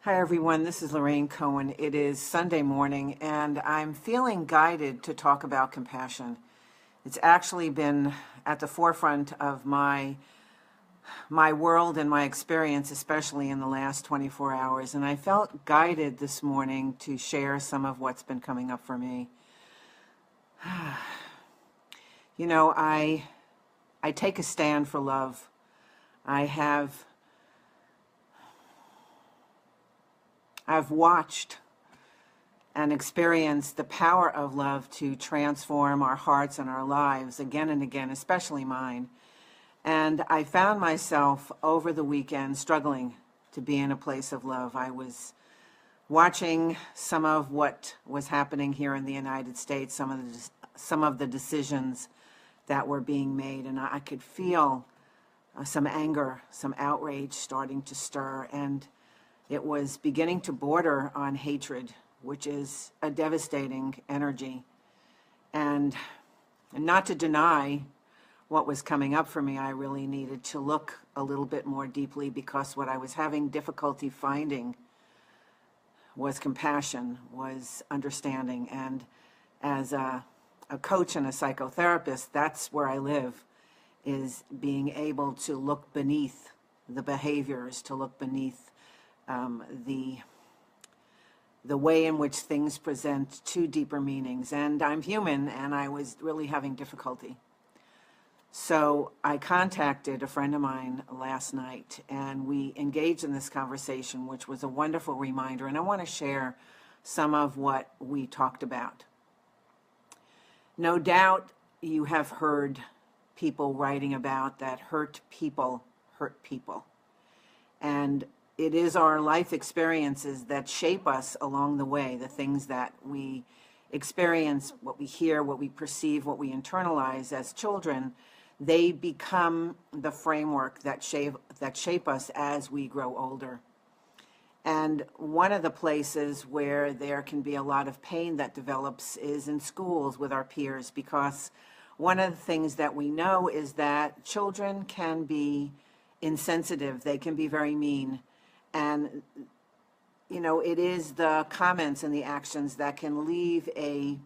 Hi everyone, this is Lorraine Cohen. It is Sunday morning and I'm feeling guided to talk about compassion. It's actually been at the forefront of my world and my experience, especially in the last 24 hours. And I felt guided this morning to share some of what's been coming up for me. You know, I take a stand for love. I've watched and experienced the power of love to transform our hearts and our lives again and again, especially mine. And I found myself over the weekend struggling to be in a place of love. I was watching some of what was happening here in the United States, some of the decisions that were being made, and I could feel some anger, some outrage starting to stir, and it was beginning to border on hatred, which is a devastating energy. And not to deny what was coming up for me, I really needed to look a little bit more deeply, because what I was having difficulty finding was compassion, was understanding. And as a coach and a psychotherapist, that's where I live, is being able to look beneath the behaviors, to look beneath the way in which things present to deeper meanings. And I'm human, and I was really having difficulty. So I contacted a friend of mine last night, and we engaged in this conversation, which was a wonderful reminder. And I want to share some of what we talked about. No doubt you have heard people writing about that hurt people hurt people. And it is our life experiences that shape us along the way, the things that we experience, what we hear, what we perceive, what we internalize as children. They become the framework that shape us as we grow older. And one of the places where there can be a lot of pain that develops is in schools with our peers, because one of the things that we know is that children can be insensitive, they can be very mean. And, you know, it is the comments and the actions that can leave a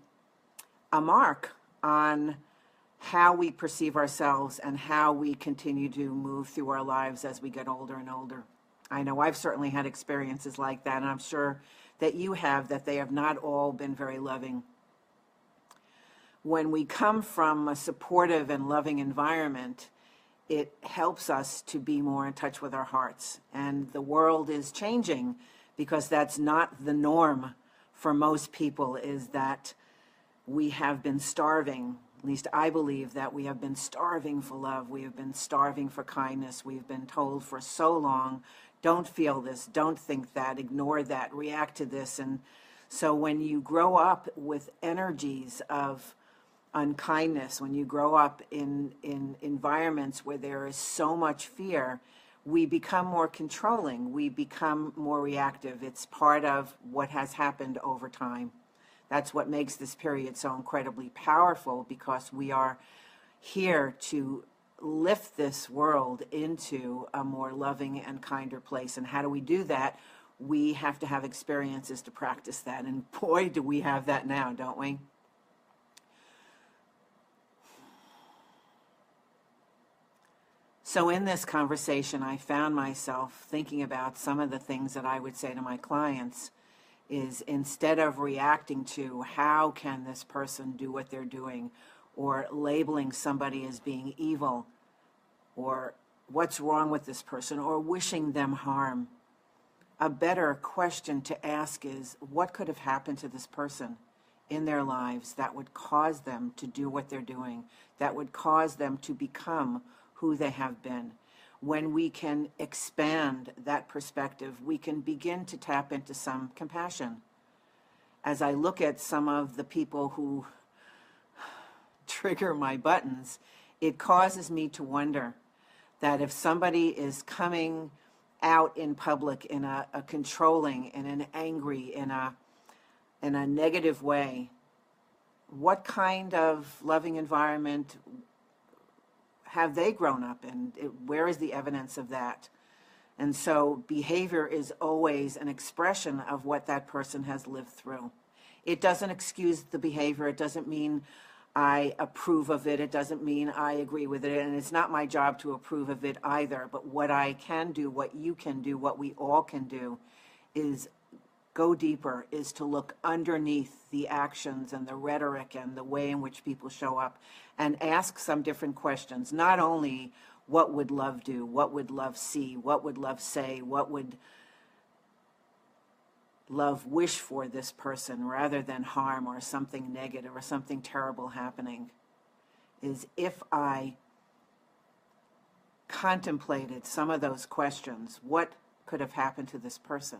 mark on how we perceive ourselves and how we continue to move through our lives as we get older and older. I know I've certainly had experiences like that, and I'm sure that you have, that they have not all been very loving. When we come from a supportive and loving environment, it helps us to be more in touch with our hearts. And the world is changing, because that's not the norm for most people, is that we have been starving. At least I believe that we have been starving for love. We have been starving for kindness. We've been told for so long, don't feel this, don't think that, ignore that, react to this. And so when you grow up with energies of unkindness, when you grow up in environments where there is so much fear, we become more controlling, we become more reactive. It's part of what has happened over time. That's what makes this period so incredibly powerful, because we are here to lift this world into a more loving and kinder place. And how do we do that? We have to have experiences to practice that. And boy, do we have that now, don't we? So in this conversation, I found myself thinking about some of the things that I would say to my clients is, instead of reacting to how can this person do what they're doing, or labeling somebody as being evil, or what's wrong with this person, or wishing them harm, a better question to ask is, what could have happened to this person in their lives that would cause them to do what they're doing, that would cause them to become who they have been? When we can expand that perspective, we can begin to tap into some compassion. As I look at some of the people who trigger my buttons, it causes me to wonder that if somebody is coming out in public in a controlling, in an angry, in a negative way, what kind of loving environment have they grown up in? Where is the evidence of that? And so behavior is always an expression of what that person has lived through. It doesn't excuse the behavior. It doesn't mean I approve of it. It doesn't mean I agree with it. And it's not my job to approve of it either. But what I can do, what you can do, what we all can do is go deeper, is to look underneath the actions and the rhetoric and the way in which people show up and ask some different questions. Not only what would love do, what would love see, what would love say, what would love wish for this person rather than harm or something negative or something terrible happening, is if I contemplated some of those questions, what could have happened to this person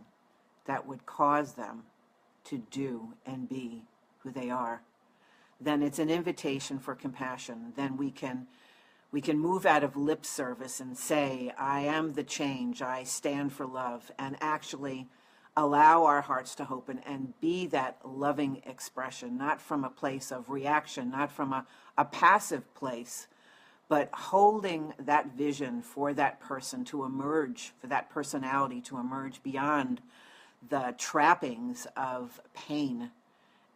that would cause them to do and be who they are, then it's an invitation for compassion. Then we can move out of lip service and say, I am the change, I stand for love, and actually allow our hearts to open and be that loving expression, not from a place of reaction, not from a passive place, but holding that vision for that person to emerge, for that personality to emerge beyond the trappings of pain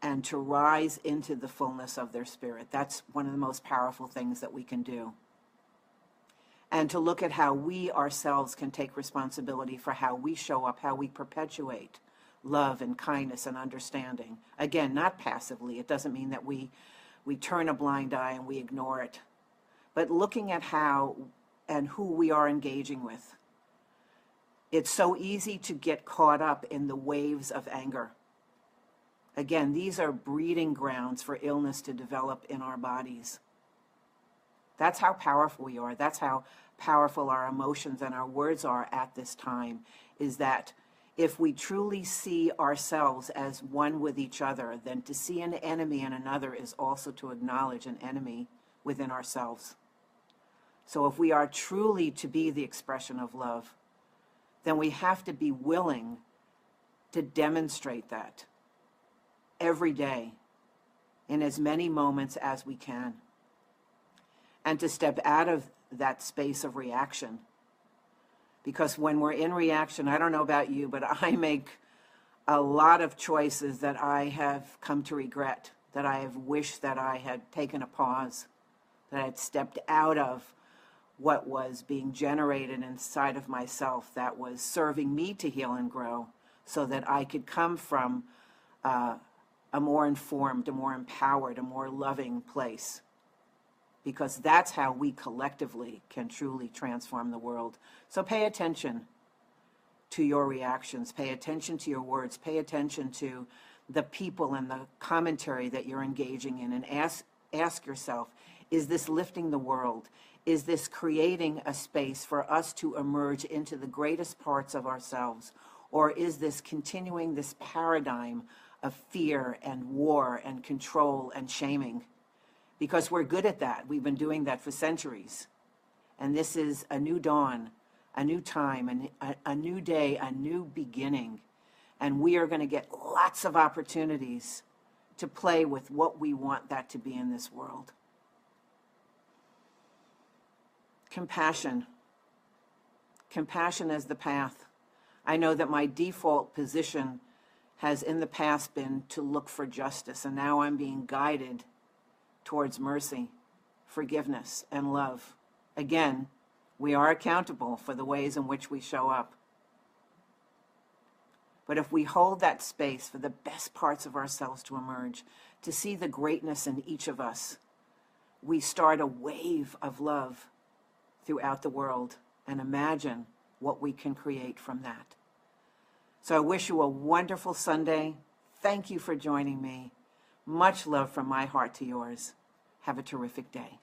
and to rise into the fullness of their spirit. That's one of the most powerful things that we can do. And to look at how we ourselves can take responsibility for how we show up, how we perpetuate love and kindness and understanding. Again, not passively. It doesn't mean that we turn a blind eye and we ignore it, but looking at how and who we are engaging with. It's so easy to get caught up in the waves of anger. Again, these are breeding grounds for illness to develop in our bodies. That's how powerful we are. That's how powerful our emotions and our words are at this time, is that if we truly see ourselves as one with each other, then to see an enemy in another is also to acknowledge an enemy within ourselves. So if we are truly to be the expression of love, then we have to be willing to demonstrate that every day in as many moments as we can, and to step out of that space of reaction. Because when we're in reaction, I don't know about you, but I make a lot of choices that I have come to regret, that I have wished that I had taken a pause, that I had stepped out of what was being generated inside of myself that was serving me to heal and grow, so that I could come from a more informed, a more empowered, a more loving place. Because that's how we collectively can truly transform the world. So pay attention to your reactions, pay attention to your words, pay attention to the people and the commentary that you're engaging in, and ask yourself, is this lifting the world? Is this creating a space for us to emerge into the greatest parts of ourselves? Or is this continuing this paradigm of fear and war and control and shaming? Because we're good at that. We've been doing that for centuries. And this is a new dawn, a new time, a new day, a new beginning. And we are going to get lots of opportunities to play with what we want that to be in this world. Compassion. Compassion is the path. I know that my default position has in the past been to look for justice, and now I'm being guided towards mercy, forgiveness, and love. Again, we are accountable for the ways in which we show up. But if we hold that space for the best parts of ourselves to emerge, to see the greatness in each of us, we start a wave of love throughout the world, and imagine what we can create from that. So I wish you a wonderful Sunday. Thank you for joining me. Much love from my heart to yours. Have a terrific day.